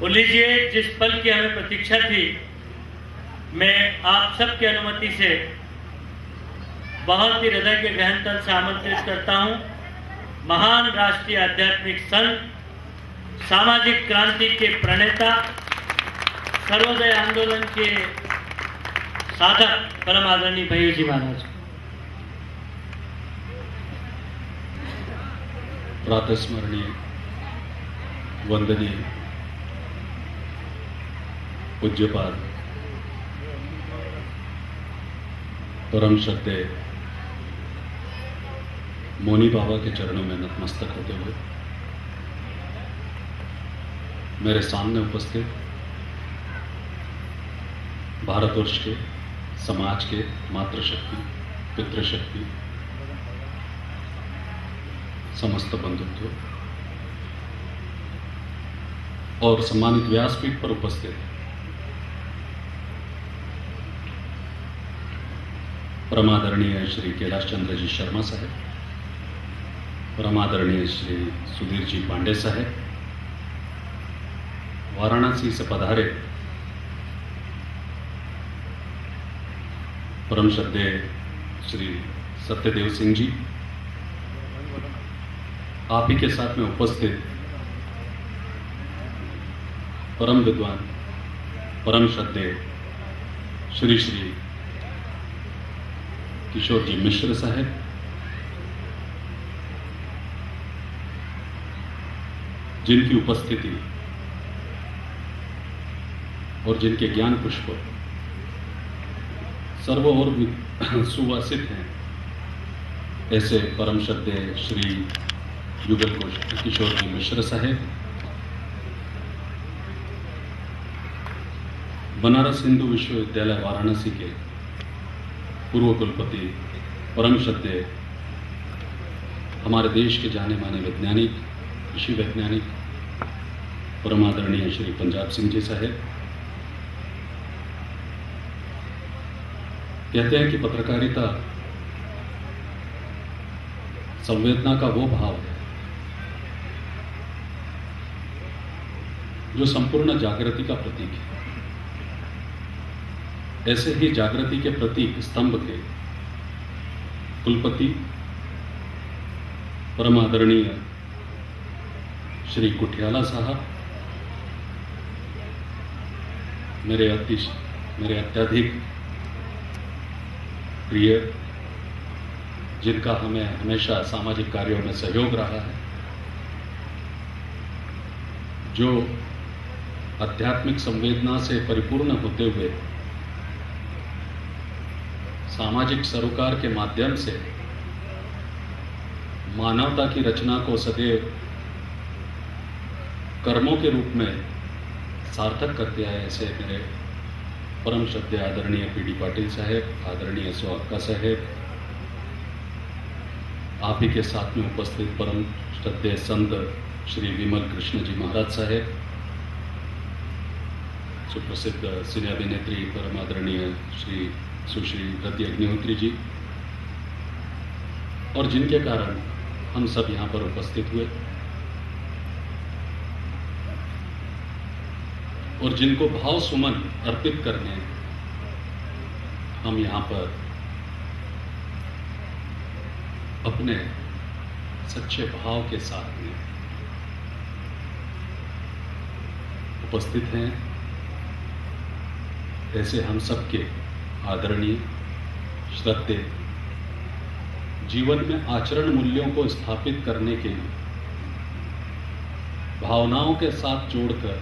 और लीजिए, जिस पल की हमें प्रतीक्षा थी, मैं आप सबकी अनुमति से बहुत ही हृदय के गहन तल से आमंत्रित करता हूं महान राष्ट्रीय आध्यात्मिक संत, सामाजिक क्रांति के प्रणेता, सर्वोदय आंदोलन के साधक परम आदरणीय भैया जी महाराज। प्रातस्मरणीय, वंदनीय, पूज्यपाद, परम श्रद्धेय मौनी बाबा के चरणों में नतमस्तक होते हुए मेरे सामने उपस्थित भारतवर्ष के, समाज के मातृशक्ति, पितृशक्ति, समस्त बंधुत्व और सम्मानित व्यासपीठ पर उपस्थित परमादरणीय श्री कैलाश चंद्र जी शर्मा साहब, परमादरणीय श्री सुधीर जी पांडे साहब, वाराणसी से पधारे परम श्रद्धेय श्री सत्यदेव सिंह जी, आप ही के साथ में उपस्थित परम विद्वान, परम श्रद्धेय श्री श्री किशोर जी मिश्र साहब, जिनकी उपस्थिति और जिनके ज्ञान पुष्प सर्व और सुवासित हैं, ऐसे परम श्रद्धेय श्री युगल किशोर जी मिश्र साहब, बनारस हिंदू विश्वविद्यालय वाराणसी के पूर्व कुलपति, परम श्रद्धेय हमारे देश के जाने माने वैज्ञानिक, कृषि वैज्ञानिक, परमादरणीय श्री पंजाब सिंह जी साहब। कहते हैं कि पत्रकारिता संवेदना का वो भाव है जो संपूर्ण जागृति का प्रतीक है। ऐसे ही जागृति के प्रतीक स्तंभ थे कुलपति परम आदरणीय श्री कुठियाला साहब, मेरे अत्यधिक प्रिय, जिनका हमें हमेशा सामाजिक कार्यों में सहयोग रहा है, जो आध्यात्मिक संवेदना से परिपूर्ण होते हुए सामाजिक सरोकार के माध्यम से मानवता की रचना को सदैव कर्मों के रूप में सार्थक करते आए, ऐसे मेरे परम श्रद्धेय आदरणीय पीडी पाटिल साहब, आदरणीय स्वाक्का साहब, आप ही के साथ में उपस्थित परम श्रद्धेय संत श्री विमल कृष्ण जी महाराज साहब, सुप्रसिद्ध सिने अभिनेत्री परम आदरणीय श्री सुश्री रति अग्निहोत्री जी, और जिनके कारण हम सब यहाँ पर उपस्थित हुए और जिनको भाव सुमन अर्पित करने हम यहाँ पर अपने सच्चे भाव के साथ में उपस्थित हैं, ऐसे हम सबके आदरणीय, श्रद्धेय, जीवन में आचरण मूल्यों को स्थापित करने के लिए भावनाओं के साथ जोड़कर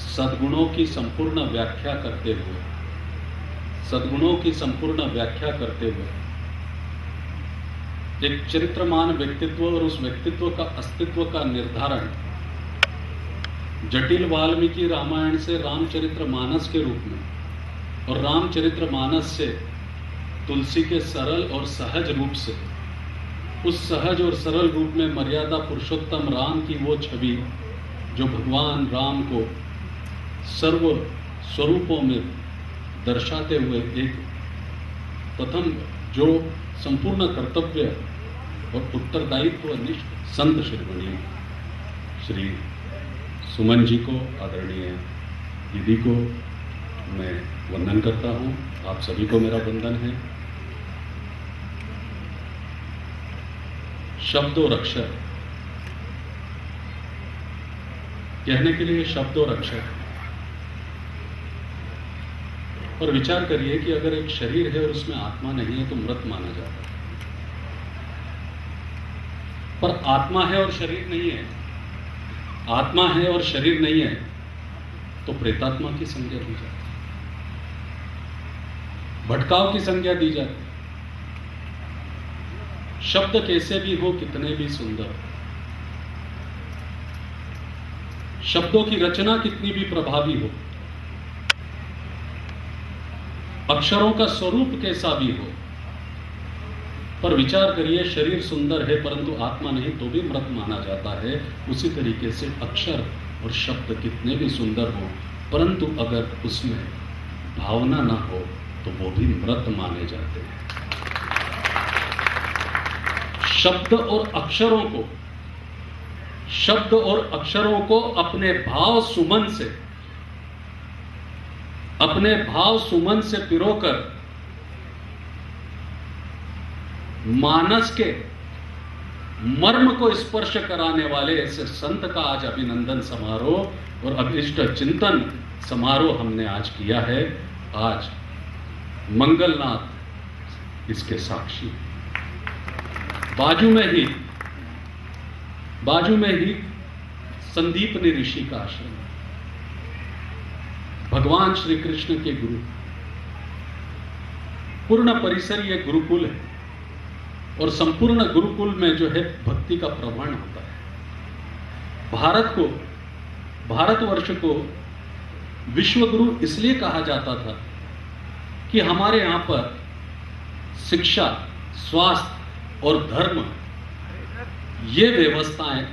सद्गुणों की संपूर्ण व्याख्या करते हुए, सद्गुणों की संपूर्ण व्याख्या करते हुए एक चरित्रमान व्यक्तित्व और उस व्यक्तित्व का अस्तित्व का निर्धारण जटिल वाल्मीकि रामायण से रामचरितमानस के रूप में और रामचरितमानस से तुलसी के सरल और सहज रूप से, उस सहज और सरल रूप में मर्यादा पुरुषोत्तम राम की वो छवि जो भगवान राम को सर्व स्वरूपों में दर्शाते हुए एक प्रथम जो संपूर्ण कर्तव्य और उत्तरदायित्व निष्ठ संत शिरोमणि श्री सुमन जी को, आदरणीय दीदी को मैं वंदन करता हूं। आप सभी को मेरा वंदन है। शब्द और अक्षर, कहने के लिए शब्द और अक्षर, और विचार करिए कि अगर एक शरीर है और उसमें आत्मा नहीं है तो मृत माना जाता है, पर आत्मा है और शरीर नहीं है, आत्मा है और शरीर नहीं है तो प्रेतात्मा की संज्ञा दी जाती है, भटकाव की संज्ञा दी जाती है। शब्द कैसे भी हो, कितने भी सुंदर, शब्दों की रचना कितनी भी प्रभावी हो, अक्षरों का स्वरूप कैसा भी हो, पर विचार करिए शरीर सुंदर है परंतु आत्मा नहीं तो भी मृत माना जाता है। उसी तरीके से अक्षर और शब्द कितने भी सुंदर हो परंतु अगर उसमें भावना ना हो तो वो भी मृत माने जाते हैं। शब्द और अक्षरों को अपने भाव सुमन से पिरोकर मानस के मर्म को स्पर्श कराने वाले ऐसे संत का आज अभिनंदन समारोह और अभिष्ट चिंतन समारोह हमने आज किया है। आज मंगलनाथ इसके साक्षी, बाजू में ही संदीपनी ऋषि का आश्रम, भगवान श्री कृष्ण के गुरु, पूर्ण परिसर ये गुरुकुल है और संपूर्ण गुरुकुल में जो है भक्ति का प्रवण होता है। भारतवर्ष को विश्व गुरु इसलिए कहा जाता था कि हमारे यहां पर शिक्षा, स्वास्थ्य और धर्म ये व्यवस्थाएं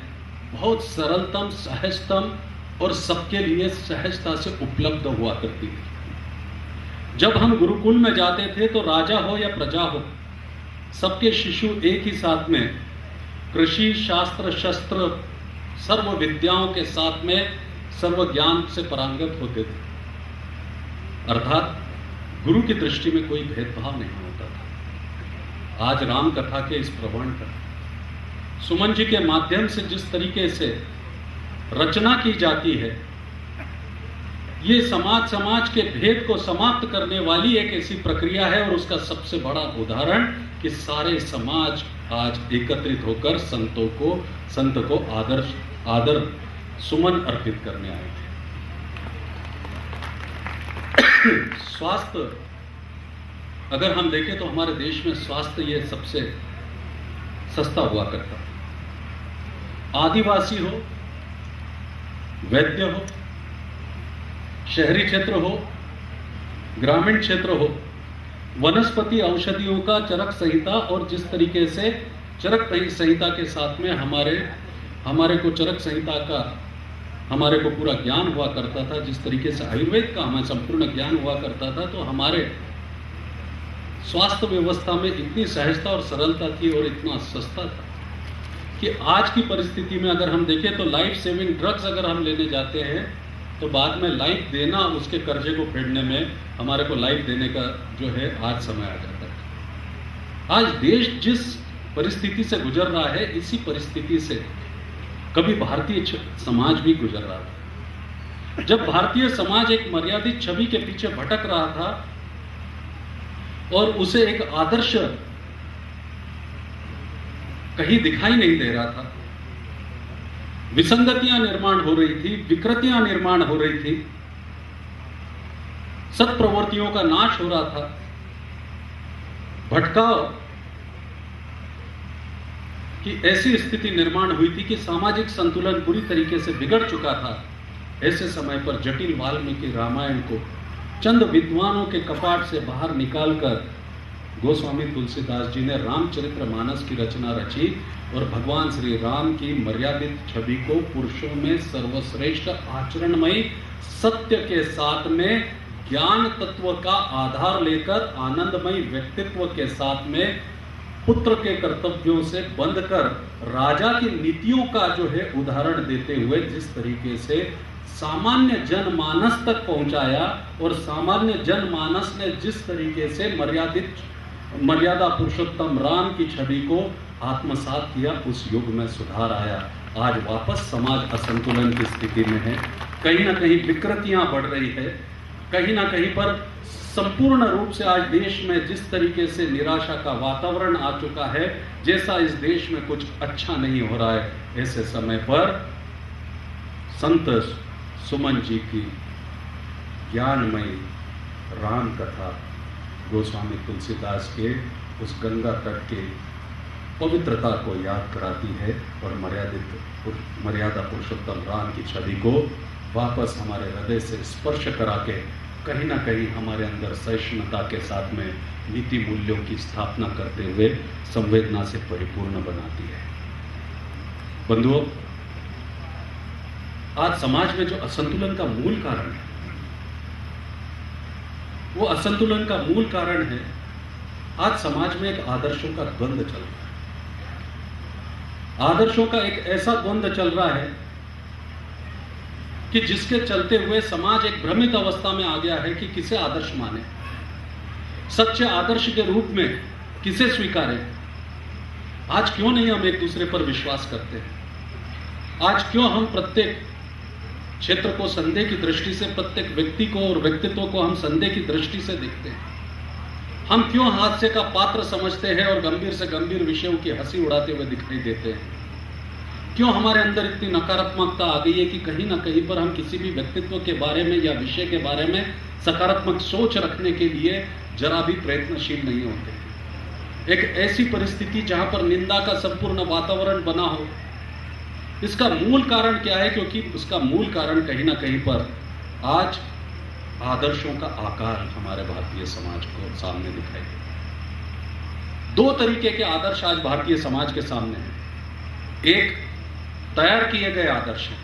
बहुत सरलतम, सहजतम और सबके लिए सहजता से उपलब्ध हुआ करती थी। जब हम गुरुकुल में जाते थे तो राजा हो या प्रजा हो, सबके शिशु एक ही साथ में कृषि, शास्त्र, शस्त्र, सर्व विद्याओं के साथ में सर्व ज्ञान से परांगत होते थे। अर्थात गुरु की दृष्टि में कोई भेदभाव नहीं होता था। आज राम कथा के इस प्रवण का सुमन जी के माध्यम से जिस तरीके से रचना की जाती है, ये समाज के भेद को समाप्त करने वाली एक ऐसी प्रक्रिया है और उसका सबसे बड़ा उदाहरण कि सारे समाज आज एकत्रित होकर संत को आदर सुमन अर्पित करने आए थे। स्वास्थ्य अगर हम देखें तो हमारे देश में स्वास्थ्य ये सबसे सस्ता हुआ करता है। आदिवासी हो, वैद्य हो, शहरी क्षेत्र हो, ग्रामीण क्षेत्र हो, वनस्पति औषधियों का चरक संहिता और जिस तरीके से चरक संहिता के साथ में हमारे को चरक संहिता का हमारे को पूरा ज्ञान हुआ करता था, जिस तरीके से आयुर्वेद का हमें संपूर्ण ज्ञान हुआ करता था, तो हमारे स्वास्थ्य व्यवस्था में इतनी सहजता और सरलता थी और इतना सस्ता था कि आज की परिस्थिति में अगर हम देखें तो लाइफ सेविंग ड्रग्स अगर हम लेने जाते हैं तो बाद में लाइफ देना, उसके कर्जे को फेडने में हमारे को लाइफ देने का जो है आज समय आ जाता है। आज देश जिस परिस्थिति से गुजर रहा है, इसी परिस्थिति से कभी भारतीय समाज भी गुजर रहा था। जब भारतीय समाज एक मर्यादित छवि के पीछे भटक रहा था और उसे एक आदर्श कहीं दिखाई नहीं दे रहा था, विसंगतियां निर्माण हो रही थी, विकृतियां निर्माण हो रही थी, सत्प्रवृत्तियों का नाश हो रहा था, भटकाव की ऐसी स्थिति निर्माण हुई थी कि सामाजिक संतुलन पूरी तरीके से बिगड़ चुका था। ऐसे समय पर जटिल वाल्मीकि रामायण को चंद विद्वानों के कपाट से बाहर निकालकर गोस्वामी तुलसीदास जी ने रामचरितमानस की रचना रची और भगवान श्री राम की मर्यादित छवि को पुरुषों में सर्वश्रेष्ठ आचरणमयी सत्य के साथ में ज्ञान तत्व का आधार लेकर आनंदमयी व्यक्तित्व के साथ में पुत्र के कर्तव्यों से बंधकर राजा की नीतियों का जो है उदाहरण देते हुए जिस तरीके से सामान्य जनमानस तक पहुंचाया और सामान्य जनमानस ने जिस तरीके से मर्यादा पुरुषोत्तम राम की छवि को आत्मसात किया, उस युग में सुधार आया। आज वापस समाज असंतुलन की स्थिति में है, कहीं ना कहीं विकृतियां बढ़ रही है, कहीं ना कहीं पर संपूर्ण रूप से आज देश में जिस तरीके से निराशा का वातावरण आ चुका है, जैसा इस देश में कुछ अच्छा नहीं हो रहा है, ऐसे समय पर संत सुमन जी की ज्ञानमयी राम कथा गोस्वामी तुलसीदास के उस गंगा तट के पवित्रता को याद कराती है और मर्यादा पुरुषोत्तम राम की छवि को वापस हमारे हृदय से स्पर्श करा के कहीं ना कहीं हमारे अंदर सहिष्णुता के साथ में नीति मूल्यों की स्थापना करते हुए संवेदना से परिपूर्ण बनाती है। बंधुओं, आज समाज में जो असंतुलन का मूल कारण है, वो असंतुलन का मूल कारण है आज समाज में एक आदर्शों का द्वंद्व चल रहा है। आदर्शों का एक ऐसा द्वंद्व चल रहा है कि जिसके चलते हुए समाज एक भ्रमित अवस्था में आ गया है कि किसे आदर्श माने, सच्चे आदर्श के रूप में किसे स्वीकारें। आज क्यों नहीं हम एक दूसरे पर विश्वास करते हैं? आज क्यों हम प्रत्येक क्षेत्र को संदेह की दृष्टि से, प्रत्येक व्यक्ति को और व्यक्तित्व को हम संदेह की दृष्टि से देखते हैं? हम क्यों हास्य का पात्र समझते हैं और गंभीर से गंभीर विषयों की हंसी उड़ाते हुए दिखाई देते हैं? क्यों हमारे अंदर इतनी नकारात्मकता आ गई है कि कहीं ना कहीं पर हम किसी भी व्यक्तित्व के बारे में या विषय के बारे में सकारात्मक सोच रखने के लिए जरा भी प्रयत्नशील नहीं होते? एक ऐसी परिस्थिति जहां पर निंदा का संपूर्ण वातावरण बना हो, इसका मूल कारण क्या है? क्योंकि उसका मूल कारण कहीं ना कहीं पर आज आदर्शों का आकार हमारे भारतीय समाज को सामने दिखाई देता। दो तरीके के आदर्श आज भारतीय समाज के सामने हैं। एक तैयार किए गए आदर्श हैं।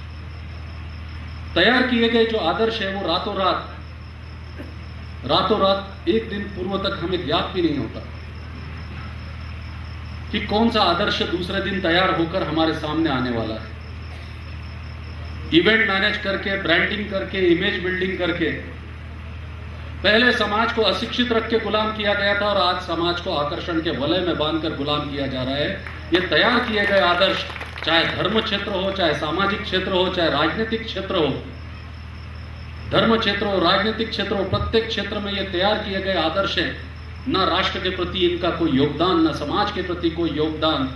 तैयार किए गए जो आदर्श है वो रातों रात एक दिन पूर्व तक हमें ज्ञात भी नहीं होता कि कौन सा आदर्श दूसरे दिन तैयार होकर हमारे सामने आने वाला है। इवेंट मैनेज करके, ब्रांडिंग करके, इमेज बिल्डिंग करके पहले समाज को अशिक्षित रख के गुलाम किया गया था और आज समाज को आकर्षण के वलय में बांधकर गुलाम किया जा रहा है। ये तैयार किए गए आदर्श, चाहे धर्म क्षेत्र हो, चाहे सामाजिक क्षेत्र हो, चाहे राजनीतिक क्षेत्र हो, धर्म क्षेत्र हो, राजनीतिक क्षेत्र हो, प्रत्येक क्षेत्र में ये तैयार किए गए आदर्श हैं। ना राष्ट्र के प्रति इनका कोई योगदान, ना समाज के प्रति कोई योगदान,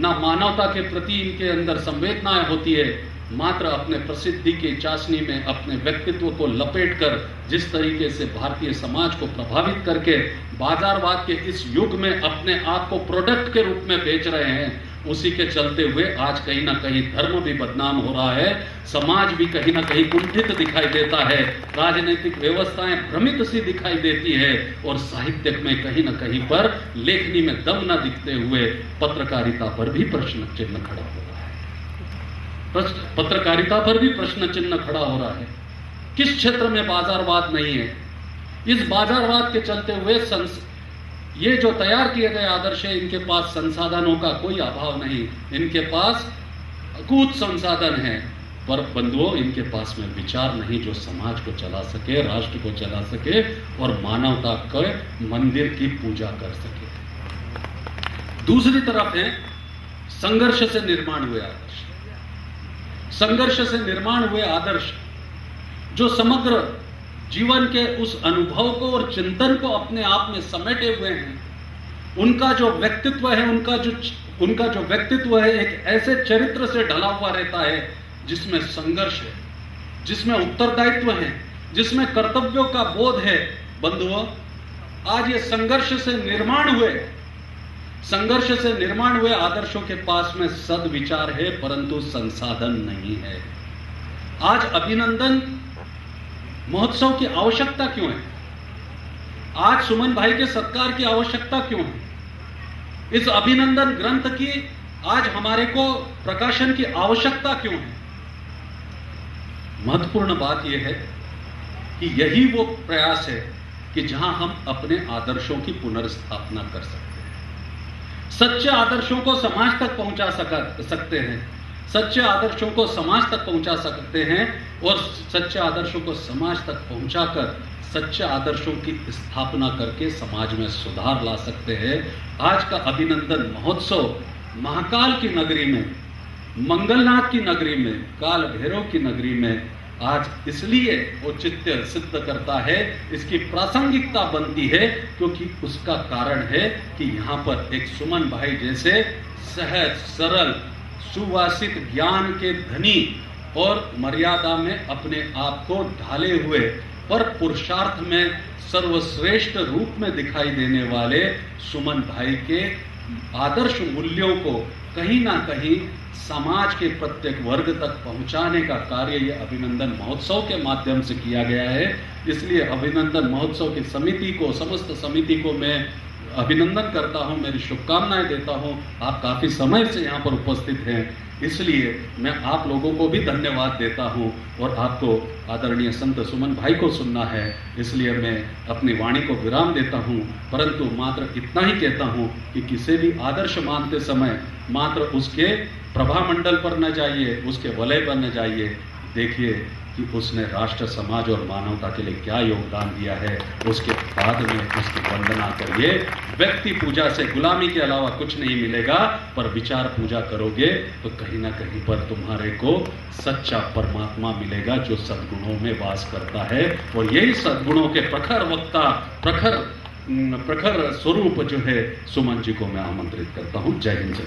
ना मानवता के प्रति इनके अंदर संवेदनाएं होती है। मात्र अपने प्रसिद्धि की चाशनी में अपने व्यक्तित्व को लपेटकर जिस तरीके से भारतीय समाज को प्रभावित करके बाजारवाद के इस युग में अपने आप को प्रोडक्ट के रूप में बेच रहे हैं, उसी के चलते हुए आज कहीं ना कहीं धर्म भी बदनाम हो रहा है, समाज भी कहीं ना कहीं कुंठित दिखाई देता है, राजनीतिक व्यवस्थाएं भ्रमित सी दिखाई देती है और साहित्य में कहीं ना कहीं पर लेखनी में दम न दिखते हुए पत्रकारिता पर भी प्रश्न चिन्ह खड़ा हो रहा है। पत्रकारिता पर भी प्रश्न चिन्ह खड़ा हो रहा है। किस क्षेत्र में बाजारवाद नहीं है? इस बाजारवाद के चलते हुए ये जो तैयार किए गए आदर्श है, इनके पास संसाधनों का कोई अभाव नहीं, इनके पास अकूत संसाधन है, पर बंधुओं इनके पास में विचार नहीं जो समाज को चला सके, राष्ट्र को चला सके और मानवता के मंदिर की पूजा कर सके। दूसरी तरफ है संघर्ष से निर्माण हुए आदर्श। संघर्ष से निर्माण हुए आदर्श जो समग्र जीवन के उस अनुभव को और चिंतन को अपने आप में समेटे हुए हैं, उनका जो व्यक्तित्व है, उनका जो व्यक्तित्व है एक ऐसे चरित्र से ढला हुआ रहता है जिसमें संघर्ष है, जिसमें उत्तरदायित्व है, जिसमें कर्तव्यों का बोध है। बंधुओं, आज ये संघर्ष से निर्माण हुए आदर्शों के पास में सद्विचार है परंतु संसाधन नहीं है। आज अभिनंदन महोत्सव की आवश्यकता क्यों है? आज सुमन भाई के सत्कार की आवश्यकता क्यों है? इस अभिनंदन ग्रंथ की आज हमारे को प्रकाशन की आवश्यकता क्यों है? महत्वपूर्ण बात यह है कि यही वो प्रयास है कि जहां हम अपने आदर्शों की पुनर्स्थापना कर सकते हैं। सच्चे आदर्शों को समाज तक पहुंचा सकते हैं, सच्चे आदर्शों को समाज तक पहुंचा सकते हैं और सच्चे आदर्शों को समाज तक पहुंचाकर सच्चे आदर्शों की स्थापना करके समाज में सुधार ला सकते हैं। आज का अभिनंदन महोत्सव महाकाल की नगरी में, मंगलनाथ की नगरी में, काल भैरव की नगरी में आज इसलिए औचित्य सिद्ध करता है, इसकी प्रासंगिकता बनती है क्योंकि उसका कारण है कि यहाँ पर एक सुमन भाई जैसे सहज सरल सुवासित ज्ञान के धनी और मर्यादा में अपने आप को ढाले हुए और पुरुषार्थ में सर्वश्रेष्ठ रूप में दिखाई देने वाले सुमन भाई के आदर्श मूल्यों को कहीं ना कहीं समाज के प्रत्येक वर्ग तक पहुंचाने का कार्य ये अभिनंदन महोत्सव के माध्यम से किया गया है। इसलिए अभिनंदन महोत्सव की समिति को, समस्त समिति को मैं अभिनंदन करता हूं, मेरी शुभकामनाएं देता हूं। आप काफी समय से यहाँ पर उपस्थित हैं, इसलिए मैं आप लोगों को भी धन्यवाद देता हूं। और आपको आदरणीय संत सुमन भाई को सुनना है, इसलिए मैं अपनी वाणी को विराम देता हूं। परंतु मात्र इतना ही कहता हूं कि किसी भी आदर्श मानते समय मात्र उसके प्रभामंडल पर न जाइए, उसके वलय पर न जाइए, देखिए कि उसने राष्ट्र समाज और मानवता के लिए क्या योगदान दिया है। उसके बाद में उसकी वंदना करिए। व्यक्ति पूजा से गुलामी के अलावा कुछ नहीं मिलेगा, पर विचार पूजा करोगे तो कहीं ना कहीं पर तुम्हारे को सच्चा परमात्मा मिलेगा जो सद्गुणों में वास करता है। और यही सद्गुणों के प्रखर वक्ता, प्रखर स्वरूप जो है सुमन जी को मैं आमंत्रित करता हूं। जय हिंद।